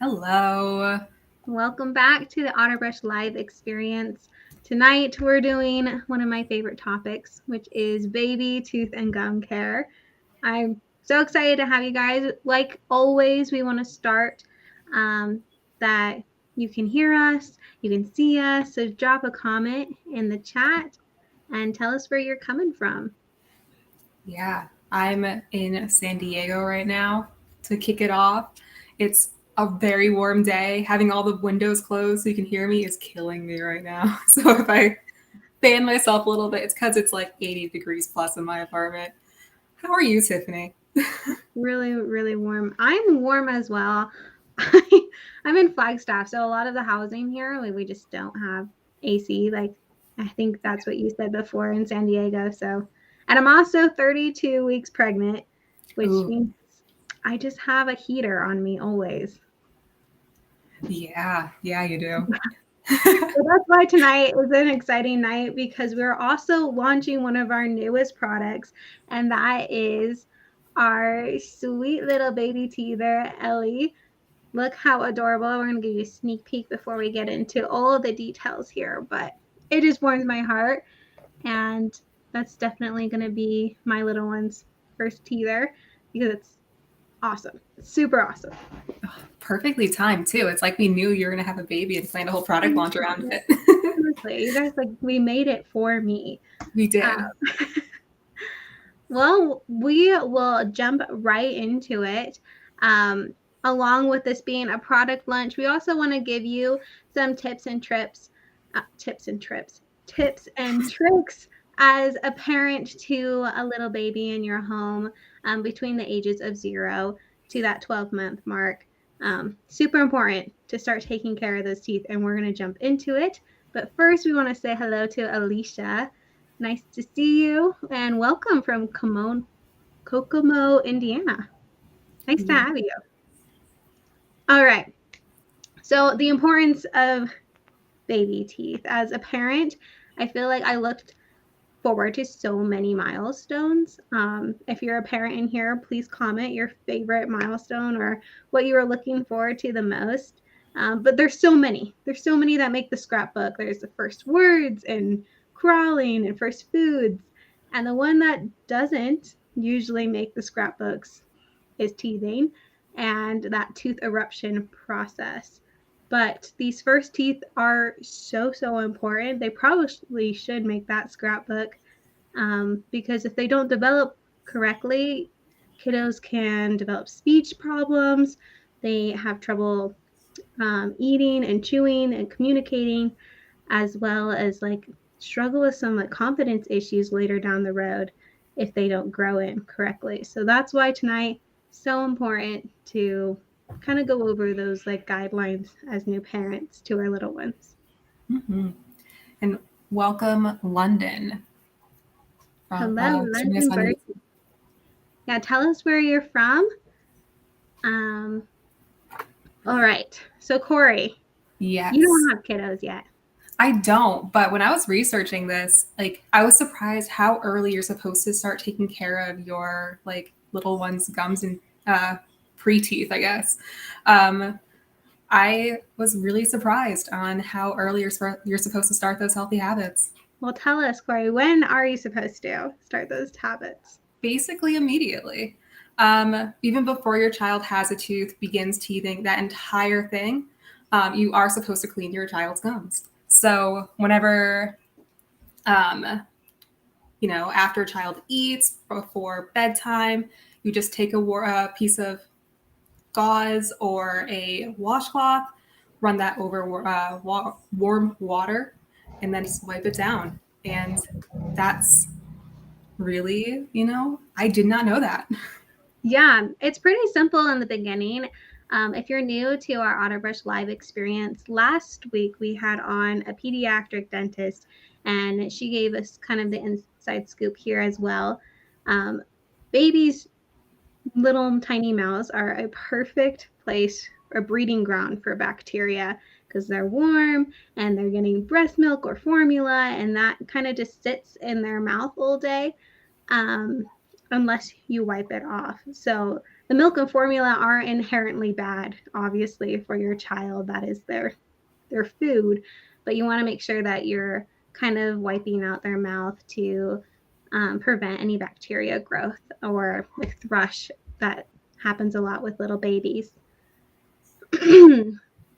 Hello. Welcome back to the OtterBrush Live experience. Tonight we're doing one of my favorite topics, which is baby tooth and gum care. I'm so excited to have you guys. Like always, we want to start that you can hear us, you can see us, so drop a comment in the chat and tell us where you're coming from. Yeah, I'm in San Diego right now to kick it off. It's a very warm day. Having all the windows closed so you can hear me is killing me right now. So if I fan myself a little bit, it's because it's like 80 degrees plus in my apartment. How are you, Tiffany? Really, really warm. I'm warm as well. I'm in Flagstaff, so a lot of the housing here, we just don't have AC. Like I think that's what you said before in San Diego. So, and I'm also 32 weeks pregnant, which Ooh, means I just have a heater on me always. yeah, you do. So that's why tonight is an exciting night because we're also launching one of our newest products, and that is our sweet little baby teether, Ellie. Look how adorable. We're going to give you a sneak peek before we get into all the details here, but it just warms my heart. And that's definitely going to be my little one's first teether because it's awesome. It's super awesome. Perfectly timed too. It's like we knew you were gonna have a baby and planned a whole product launch around it. Seriously, you guys, like, we made it for me. We did. Um, well, we will jump right into it. Um, Along with this being a product launch, we also want to give you some tips and tricks as a parent to a little baby in your home between the ages of 0 to that 12-month mark. Super important to start taking care of those teeth, and we're going to jump into it. But first, we want to say hello to Alicia. Nice to see you and welcome from Kokomo, Indiana. Nice to Yeah. have you. All right. So, the importance of baby teeth. As a parent, I feel like I looked forward to so many milestones. If you're a parent in here, please comment your favorite milestone or what you were looking forward to the most. But there's so many. There's so many that make the scrapbook. There's the first words and crawling and first foods. And the one that doesn't usually make the scrapbooks is teething and that tooth eruption process. But these first teeth are so important. They probably should make that scrapbook because if they don't develop correctly, kiddos can develop speech problems. They have trouble eating and chewing and communicating, as well as like struggle with some like confidence issues later down the road if they don't grow in correctly. So that's why tonight so important to kind of go over those like guidelines as new parents to our little ones. Mm-hmm. And welcome, London, from Hello, joining us London on. Bird. Yeah, tell us where you're from. Um, all right. So Corey, you Yes, don't have kiddos yet. I don't. But when I was researching this, like I was surprised how early you're supposed to start taking care of your like little one's gums and pre teeth, I guess. Um, I was really surprised on how early you're supposed to start those healthy habits. Well, tell us, Corey, when are you supposed to start those habits? Basically immediately. Even before your child has a tooth, begins teething, that entire thing, you are supposed to clean your child's gums. So whenever, um, after a child eats, before bedtime, you just take a piece of gauze or a washcloth, run that over warm water, and then just wipe it down. And that's really, I did not know that. Yeah, it's pretty simple in the beginning. If you're new to our OtterBrush Live experience, last week we had on a pediatric dentist, and she gave us kind of the inside scoop here as well. Um, Babies' little tiny mouths are a perfect place or breeding ground for bacteria because they're warm and they're getting breast milk or formula, and that kind of just sits in their mouth all day um, unless you wipe it off. So the milk and formula are inherently bad, obviously, for your child. That is their food, but you want to make sure that you're kind of wiping out their mouth to prevent any bacteria growth or like thrush that happens a lot with little babies.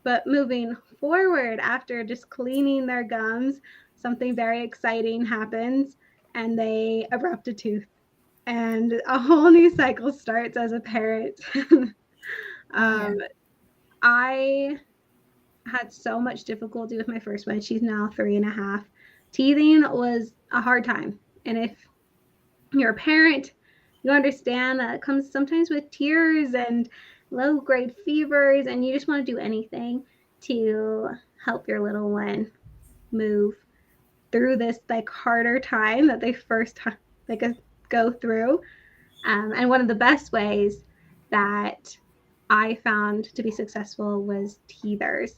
But moving forward, after just cleaning their gums, something very exciting happens and they erupt a tooth. And a whole new cycle starts as a parent. Oh, yeah. I had so much difficulty with my first one. She's now 3.5. Teething was a hard time. And if you're a parent, you understand that it comes sometimes with tears and low grade fevers, and you just want to do anything to help your little one move through this like harder time that they first like go through. And one of the best ways that I found to be successful was teethers,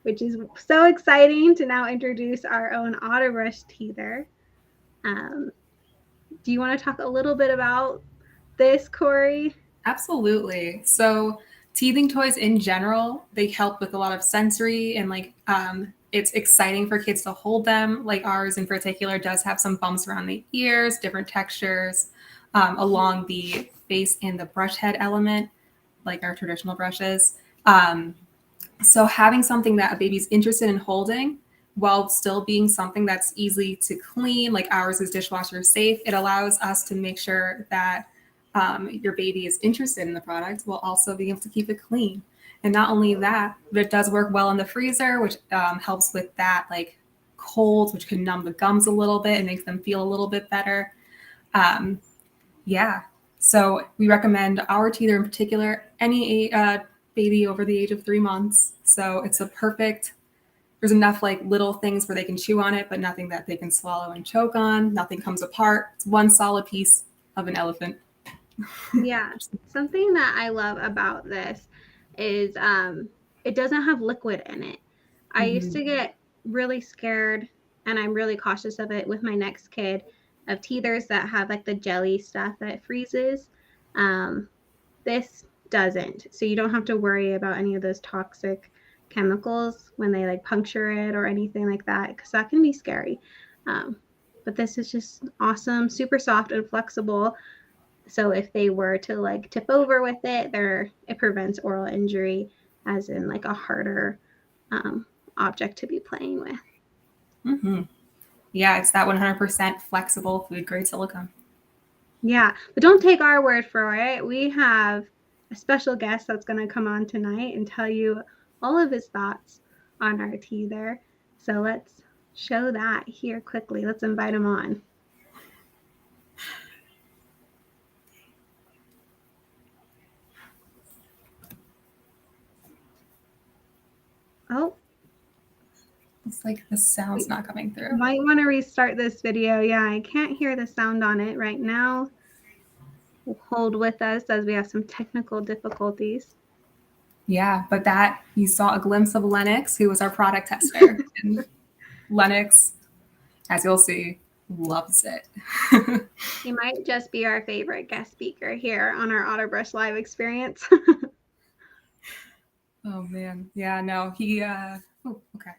which is so exciting to now introduce our own Autobrush teether. Um, do you want to talk a little bit about this, Corey? Absolutely. So teething toys in general, they help with a lot of sensory and it's exciting for kids to hold them. Like ours in particular does have some bumps around the ears, different textures along the face and the brush head element, like our traditional brushes. So having something that a baby's interested in holding while still being something that's easy to clean, like ours is dishwasher safe, it allows us to make sure that your baby is interested in the product while also being able to keep it clean. And not only that, but it does work well in the freezer, which helps with that like cold, which can numb the gums a little bit and makes them feel a little bit better. Um, yeah. So we recommend our teether in particular, any baby over the age of 3 months. So it's a perfect, there's enough like little things where they can chew on it, but nothing that they can swallow and choke on. Nothing comes apart. It's one solid piece of an elephant. Yeah, something that I love about this is it doesn't have liquid in it. I used Mm-hmm. to get really scared, and I'm really cautious of it with my next kid, of teethers that have like the jelly stuff that freezes. Um, this doesn't, so you don't have to worry about any of those toxic chemicals when they like puncture it or anything like that, because that can be scary. Um, but this is just awesome, super soft and flexible. So if they were to like tip over with it, it prevents oral injury, as in like a harder um, object to be playing with. Mm-hmm. Yeah, it's that 100% flexible food grade silicone. Yeah, but don't take our word for it. We have a special guest that's going to come on tonight and tell you all of his thoughts on our teether. So let's show that here quickly. Let's invite him on. Oh, It's like the sound's we not coming through. might want to restart this video. Yeah, I can't hear the sound on it right now. Hold with us as we have some technical difficulties. Yeah, but that you saw a glimpse of Lennox, who was our product tester. And Lennox, as you'll see, loves it. He might just be our favorite guest speaker here on our Autobrush Live experience. Oh man. Yeah, no, he oh, okay.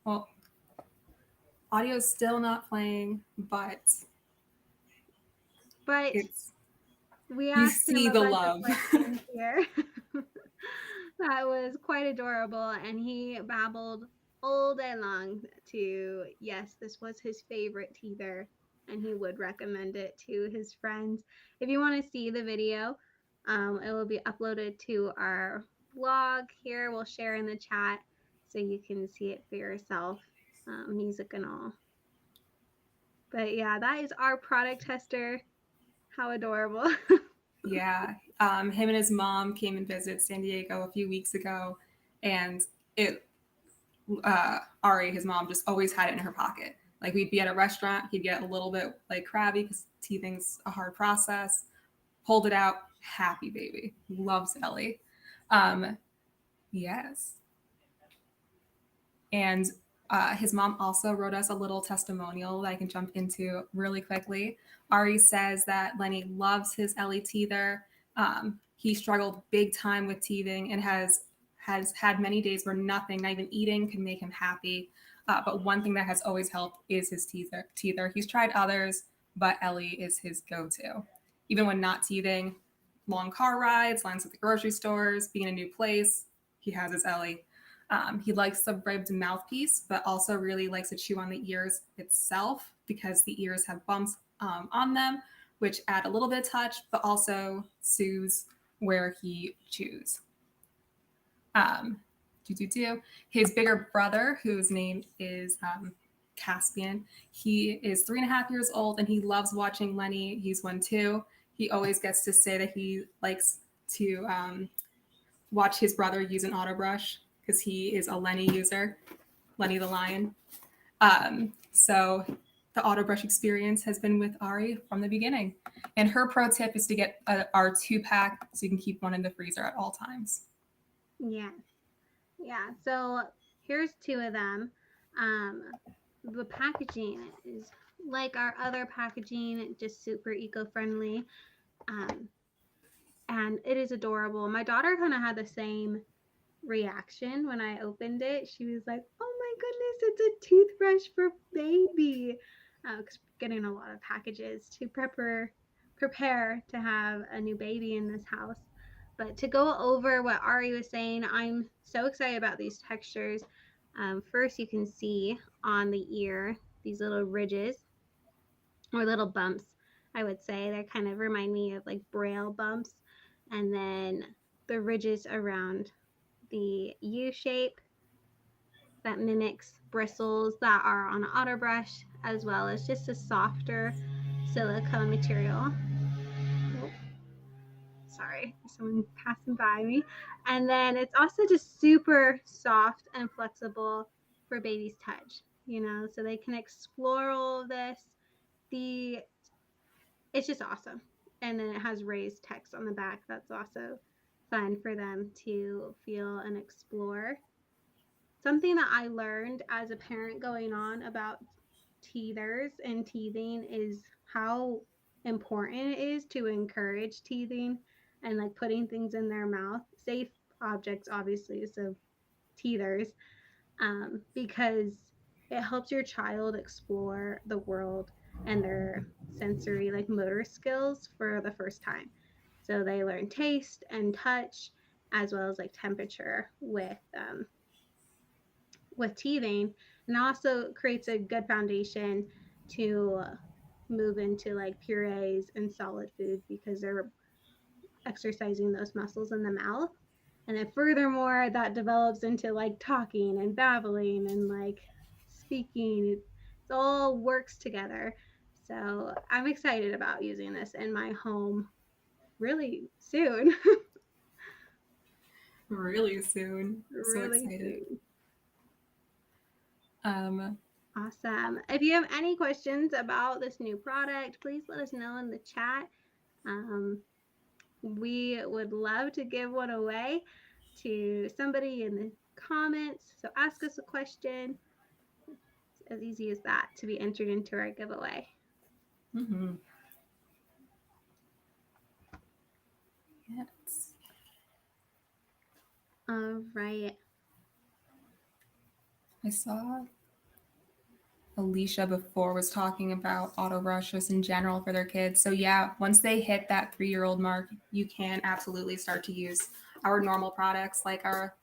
Well, audio's still not playing, but But it's we you asked him see a the bunch of love. questions here. That was quite adorable, and he babbled all day long to, yes, this was his favorite teether, and he would recommend it to his friends. If you want to see the video, it will be uploaded to our blog here. We'll share in the chat so you can see it for yourself, music and all. But yeah, that is our product tester. How adorable. Yeah. Him and his mom came and visited San Diego a few weeks ago, and it Ari, his mom, just always had it in her pocket. Like we'd be at a restaurant, he'd get a little bit like crabby because teething's a hard process. Hold it out, happy baby, loves Ellie. Yes, and His mom also wrote us a little testimonial that I can jump into really quickly. Ari says that Lenny loves his Ellie teether. He struggled big time with teething and has had many days where nothing, not even eating, can make him happy. But one thing that has always helped is his teether. He's tried others, but Ellie is his go-to. Even when not teething, long car rides, lines at the grocery stores, being in a new place, he has his Ellie. He likes the ribbed mouthpiece, but also really likes to chew on the ears itself because the ears have bumps on them, which add a little bit of touch, but also soothes where he chews. Um, His bigger brother, whose name is Caspian, he is 3.5 years old and he loves watching Lenny use one too. He always gets to say that he likes to watch his brother use an auto brush because he is a Lenny user, Lenny the lion. So the auto brush experience has been with Ari from the beginning. And her pro tip is to get our 2-pack so you can keep one in the freezer at all times. Yeah. Yeah. So here's two of them. The packaging is like our other packaging, just super eco-friendly. Um, and it is adorable. My daughter kind of had the same reaction when I opened it. She was like, "Oh my goodness, it's a toothbrush for baby!" Because getting a lot of packages to prepare to have a new baby in this house. But to go over what Ari was saying, I'm so excited about these textures. First, you can see on the ear these little ridges or little bumps. I would say they kind of remind me of like braille bumps, and then the ridges around the U shape that mimics bristles that are on an auto brush, as well as just a softer silicone material. Oh, sorry, someone passing by me. And then it's also just super soft and flexible for baby's touch, so they can explore all of this. The It's just awesome. And then it has raised text on the back. That's also fun for them to feel and explore. Something that I learned as a parent going on about teethers and teething is how important it is to encourage teething and like putting things in their mouth, safe objects, obviously, so teethers, because it helps your child explore the world and their sensory, like motor skills for the first time. So they learn taste and touch as well as like temperature with teething, and also creates a good foundation to move into like purees and solid food because they're exercising those muscles in the mouth. And then furthermore, that develops into like talking and babbling and like speaking. It all works together. So I'm excited about using this in my home really soon. Really soon. So Really excited. soon. Um, Awesome. If you have any questions about this new product, please let us know in the chat. Um, we would love to give one away to somebody in the comments. So ask us a question. It's as easy as that to be entered into our giveaway. mm-hmm. Yes. All right. I saw Alicia before was talking about auto brushes in general for their kids. So yeah, once they hit that 3-year-old mark, you can absolutely start to use our normal products like our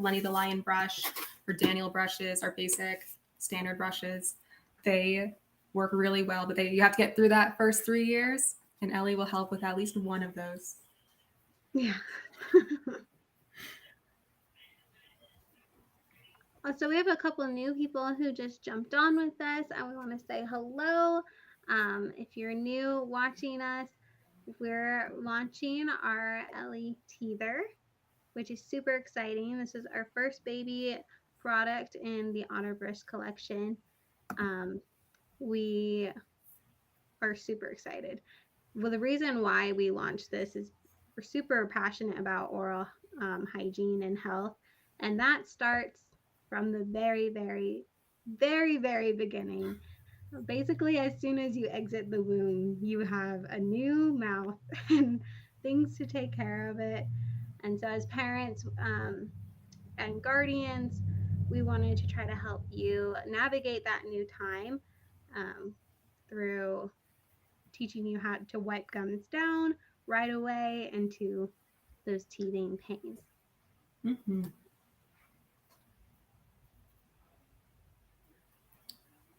Lenny the Lion brush or Daniel brushes, our basic standard brushes. They work really well, but you have to get through that first 3 years, and Ellie will help with at least one of those. Yeah. So we have a couple of new people who just jumped on with us, and we want to say hello. If you're new watching us, we're launching our Ellie Teether, which is super exciting. This is our first baby product in the Auto Brush collection. We are super excited. Well, the reason why we launched this is we're super passionate about oral hygiene and health, and that starts from the very, very very, very beginning. Basically, as soon as you exit the womb, you have a new mouth and things to take care of it. And so, as parents and guardians, we wanted to try to help you navigate that new time um, through teaching you how to wipe gums down right away into those teething pains. Mm-hmm.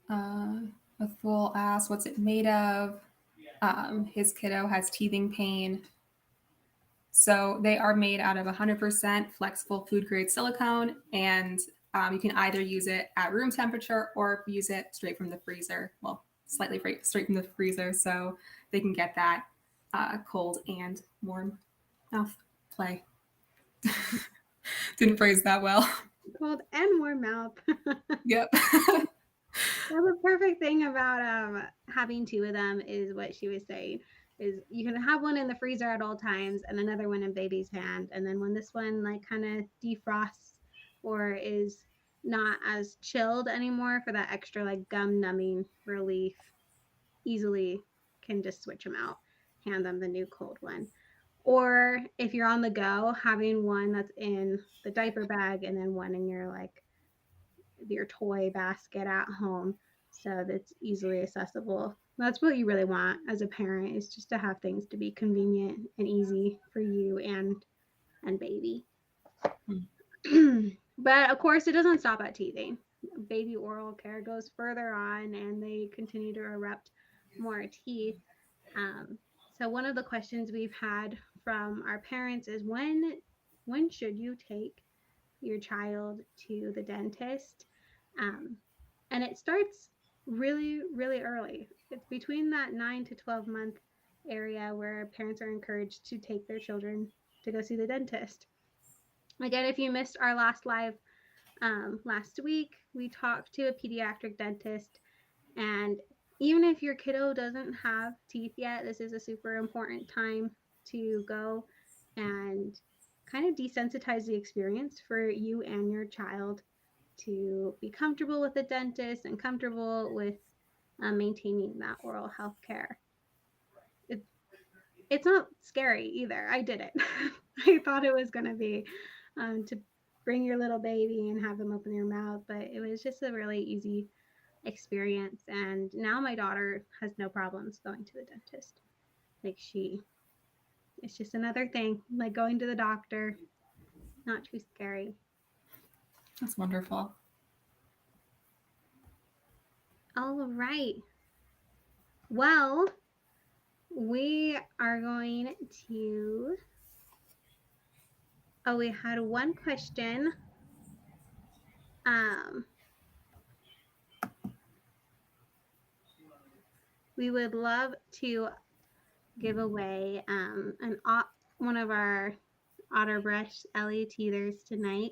Uh, a fool asks, "What's it made of?" His kiddo has teething pain. So they are made out of 100% flexible food grade silicone, and you can either use it at room temperature or use it straight from the freezer. Well, slightly straight from the freezer, so they can get that cold and warm mouth play. Didn't phrase that well. Cold and warm mouth. Yep. Well, the perfect thing about having two of them is what she was saying is you can have one in the freezer at all times and another one in baby's hand, and then when this one like kind of defrosts or is not as chilled anymore for that extra like gum numbing relief, easily can just switch them out, hand them the new cold one. Or if you're on the go, having one that's in the diaper bag and then one in your toy basket at home so that's easily accessible. That's what you really want as a parent is just to have things to be convenient and easy for you and baby. But of course it doesn't stop at teething. Baby oral care goes further on and they continue to erupt more teeth. So one of the questions we've had from our parents is when should you take your child to the dentist? Um, and it starts really, really early. It's between that 9 to 12 month area where parents are encouraged to take their children to go see the dentist. Again, if you missed our last live last week, we talked to a pediatric dentist. And even if your kiddo doesn't have teeth yet, this is a super important time to go and kind of desensitize the experience for you and your child to be comfortable with the dentist and comfortable with maintaining that oral health care. It, it's not scary either. I did it. I thought it was going to be to bring your little baby and have them open their mouth, but it was just a really easy experience. And now my daughter has no problems going to the dentist. Like it's just another thing, like going to the doctor, not too scary. That's wonderful. All right. Well, we are going to. Oh, we had one question. Um, we would love to give away one of our Otterbrush Ellie teethers tonight.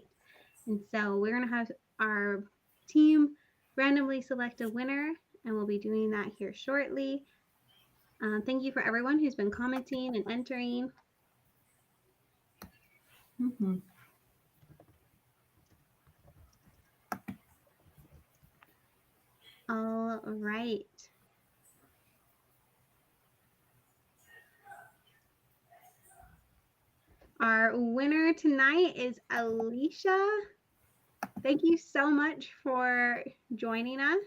And so we're going to have our team randomly select a winner, and we'll be doing that here shortly. Thank you for everyone who's been commenting and entering. Mm-hmm. All right. Our winner tonight is Alicia. Thank you so much for joining us.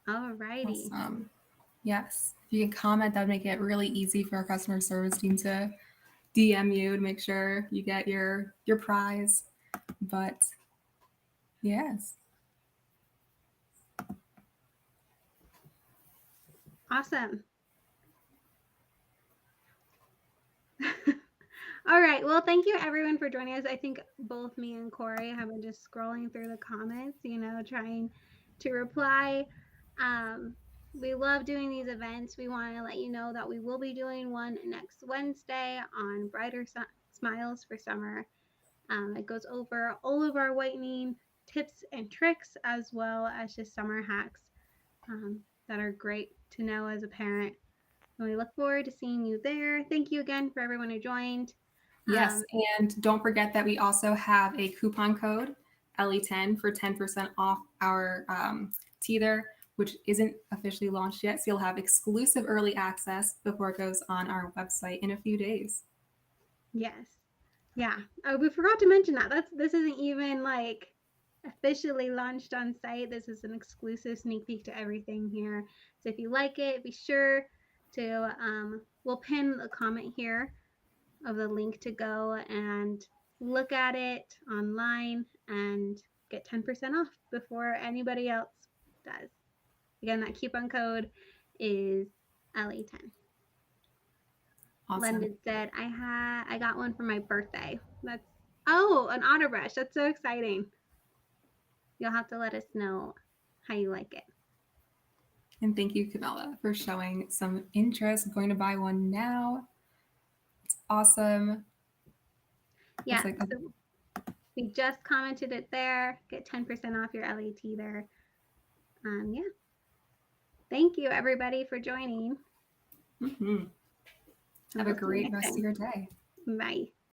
All righty. Awesome. Yes. If you can comment, that would make it really easy for our customer service team to DM you to make sure you get your prize. But yes. Awesome. All right. Well, thank you everyone for joining us. I think both me and Corey have been just scrolling through the comments, trying to reply. We love doing these events. We want to let you know that we will be doing one next Wednesday on Brighter Smiles for Summer. It goes over all of our whitening tips and tricks, as well as just summer hacks that are great to know as a parent. And we look forward to seeing you there. Thank you again for everyone who joined. Yes, and don't forget that we also have a coupon code, LE10, for 10% off our teether, which isn't officially launched yet. So you'll have exclusive early access before it goes on our website in a few days. Yes. Yeah. Oh, we forgot to mention that. This isn't even like officially launched on site. This is an exclusive sneak peek to everything here. So if you like it, be sure to we'll pin a comment here of the link to go and look at it online and get 10% off before anybody else does. Again, that coupon code is LA10. Awesome. London said, I got one for my birthday. That's an auto brush. That's so exciting. You'll have to let us know how you like it. And thank you, Camilla, for showing some interest. I'm going to buy one now. It's awesome. Yeah, so we just commented it there. Get 10% off your LAT there. Yeah. Thank you, everybody, for joining. Mm-hmm. Have a great rest of your day. Bye.